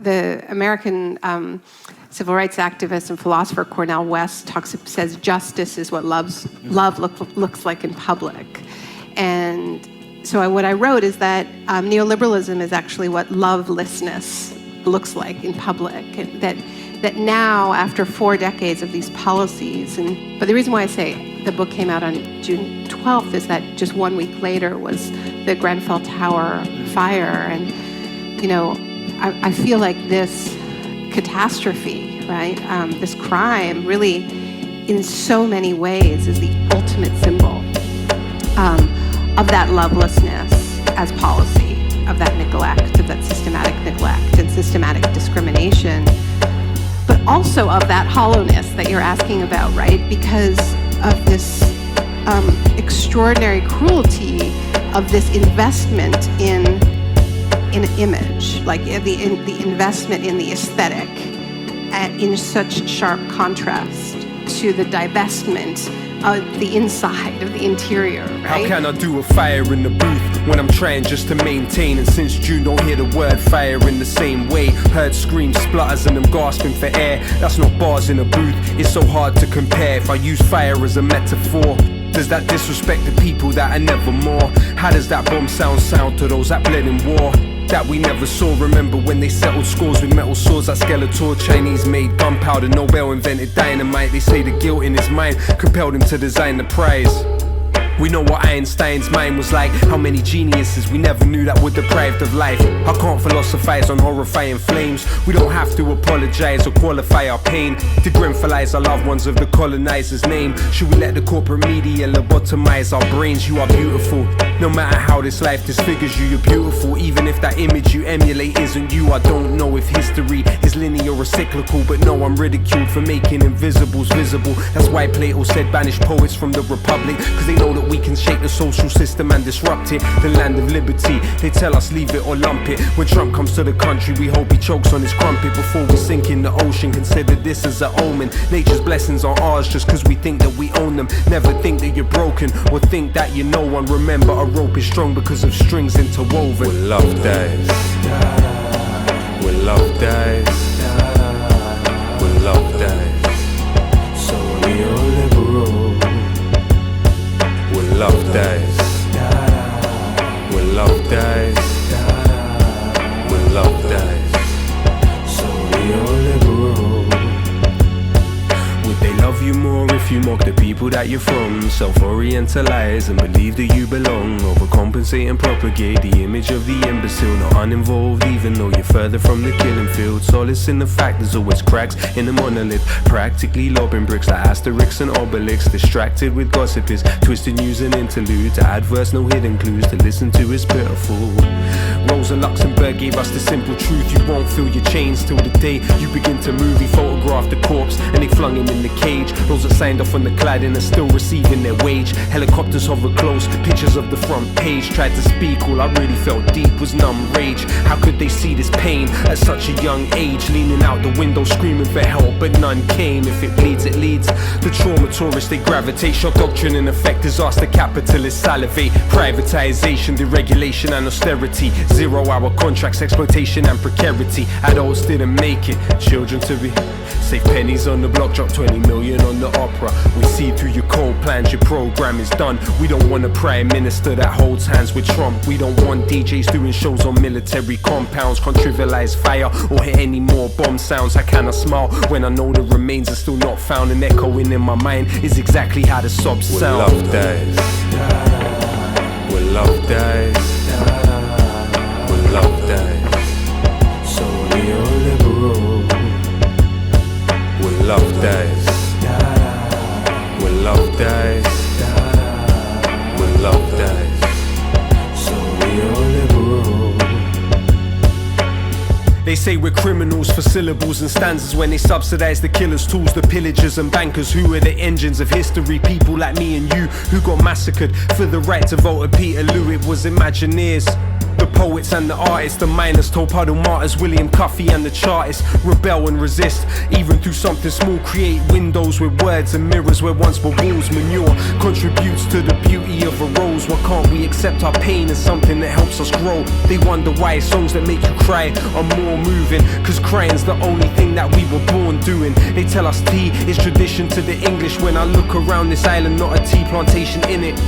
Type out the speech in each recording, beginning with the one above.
the American civil rights activist and philosopher Cornel West says justice is what love looks like in public. And so what I wrote is that neoliberalism is actually what lovelessness looks like in public, and that now, after 4 decades of these policies, but the reason why I say the book came out on June 12th is that just 1 week later was the Grenfell Tower fire, and I feel like this catastrophe, right, this crime really, in so many ways, is the ultimate symbol of that lovelessness as policy, of that neglect, of that systematic neglect and systematic discrimination, but also of that hollowness that you're asking about, right? Because of this extraordinary cruelty of this investment in image, like the investment in the aesthetic, in such sharp contrast to the divestment of the inside, of the interior, right? How can I do a fire in the booth when I'm trying just to maintain? And since June, don't hear the word fire in the same way. Heard screams, splutters, and them gasping for air. That's not bars in a booth, it's so hard to compare. If I use fire as a metaphor, does that disrespect the people that are never more? How does that bomb sound to those that bled in war? That we never saw. Remember when they settled scores with metal swords at Skeletor? Chinese made gunpowder, Nobel invented dynamite. They say the guilt in his mind compelled him to design the prize. We know what Einstein's mind was like. How many geniuses we never knew that were deprived of life. I can't philosophize on horrifying flames. We don't have to apologize or qualify our pain to Grenfellize our loved ones of the colonizer's name. Should we let the corporate media lobotomize our brains? You are beautiful. No matter how this life disfigures you, you're beautiful. Even if that image you emulate isn't you. I don't know if history is linear or cyclical, but no, I'm ridiculed for making invisibles visible. That's why Plato said banish poets from the Republic, cause they know that we can shake the social system and disrupt it. The land of liberty, they tell us leave it or lump it. When Trump comes to the country, we hope he chokes on his crumpet before we sink in the ocean. Consider this as an omen. Nature's blessings are ours just cause we think that we own them. Never think that you're broken or think that you're no one. Remember, a rope is strong because of strings interwoven. When love dies, when love dies, when love dies, so neoliberal. When love dies, when love dies, when love dies, so neoliberal. Would they love you more if you mock the people that you're from? Self-orientalize and believe that you belong. Overcompensate and propagate the image of the imbecile, not uninvolved even though you're further from the killing field. Solace in the fact there's always cracks in the monolith, practically lobbing bricks like Asterix and Obelix. Distracted with gossip is twisted news and interlude. To adverse, no hidden clues, to listen to is pitiful. Rosa Luxemburg gave us the simple truth. You won't feel your chains till the day you begin to move. He photographed the corpse and they flung him in the cage. Those that signed off on the cladding are still receiving their wage. Helicopters hover close, pictures of the front page. Tried to speak, all I really felt deep was numb rage. How could they see this pain at such a young age? Leaning out the window screaming for help, but none came. If it bleeds, it leads. The trauma tourists, they gravitate. Shock doctrine in effect, disaster capitalists salivate. Privatization, deregulation and austerity. 0-hour contracts, exploitation and precarity. Adults didn't make it, children to be. Save pennies on the block, drop 20 million on the opera. We see through your cold plans, your program is done. We don't want a prime minister that holds hands with Trump. We don't want DJs doing shows on military compounds. Can't trivialize fire or hear any more bomb sounds. I cannot smile when I know the remains are still not found. And echoing in my mind is exactly how the sobs sound. When love dies, when love dies, when love dies, so neoliberal. When love dies, when love dies, when love dies, so neoliberal. They say we're criminals for syllables and stanzas when they subsidize the killers, tools, the pillagers and bankers. Who are the engines of history? People like me and you who got massacred for the right to vote. Peterloo, it was Imagineers. The poets and the artists, the miners told puddle martyrs, William Cuffy and the chartists, rebel and resist, even through something small, create windows with words and mirrors where once were walls. Manure contributes to the beauty of a rose. Why can't we accept our pain as something that helps us grow? They wonder why songs that make you cry are more moving, cause crying's the only thing that we were born doing. They tell us tea is tradition to the English. When I look around this island, not a tea plantation in it.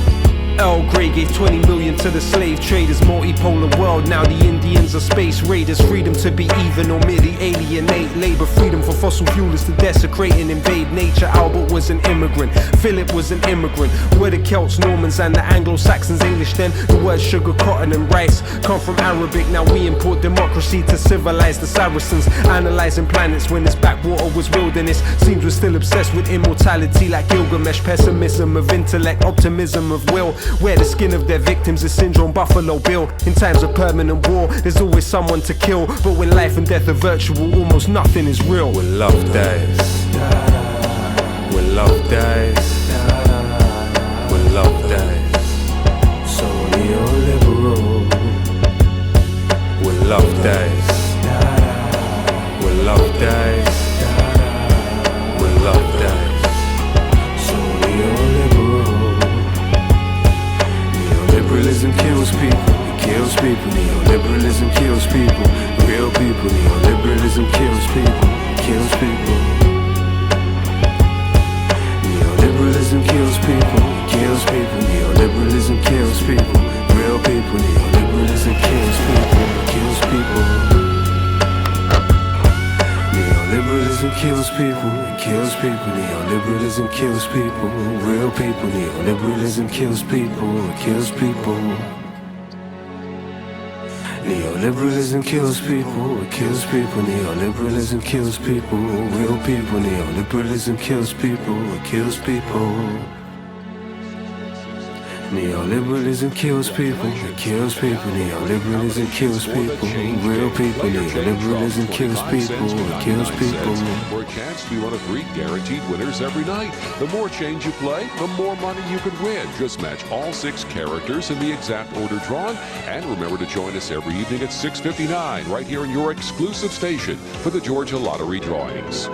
Earl Grey gave 20 million to the slave traders. Multipolar world, now the Indians are space raiders. Freedom to be even or merely alienate labor. Freedom for fossil fuel is to desecrate and invade nature. Albert was an immigrant, Philip was an immigrant. Were the Celts, Normans and the Anglo-Saxons English then? The words sugar, cotton and rice come from Arabic. Now we import democracy to civilize the Saracens. Analyzing planets when this backwater was wilderness. Seems we're still obsessed with immortality like Gilgamesh. Pessimism of intellect, optimism of will. Wear the skin of their victims is syndrome Buffalo Bill. In times of permanent war, there's always someone to kill. But when life and death are virtual, almost nothing is real. When love dies, when love dies, when love dies, so neoliberal. When love dies, when love dies, when love dies, so neoliberal. Neoliberalism kills people, it kills people. Neoliberalism kills people, real people. Neoliberalism kills people, it kills people. Neoliberalism kills people, it kills people. Neoliberalism kills people, real people. Neoliberalism kills people, it kills people. Neoliberalism kills people, it kills people. Neoliberalism kills people, real people. Neoliberalism kills people, it kills people. Neoliberalism kills people, it kills people. Neoliberalism kills people, real people. Neoliberalism kills people, it kills people. Neoliberalism kills people, it kills people. Neoliberalism kills people, real people. Neoliberalism kills people, it kills people. For a chance to be one of 3 guaranteed winners every night. The more change you play, the more money you could win. Just match all 6 characters in the exact order drawn. And remember to join us every evening at 6:59 right here in your exclusive station for the Georgia Lottery drawings.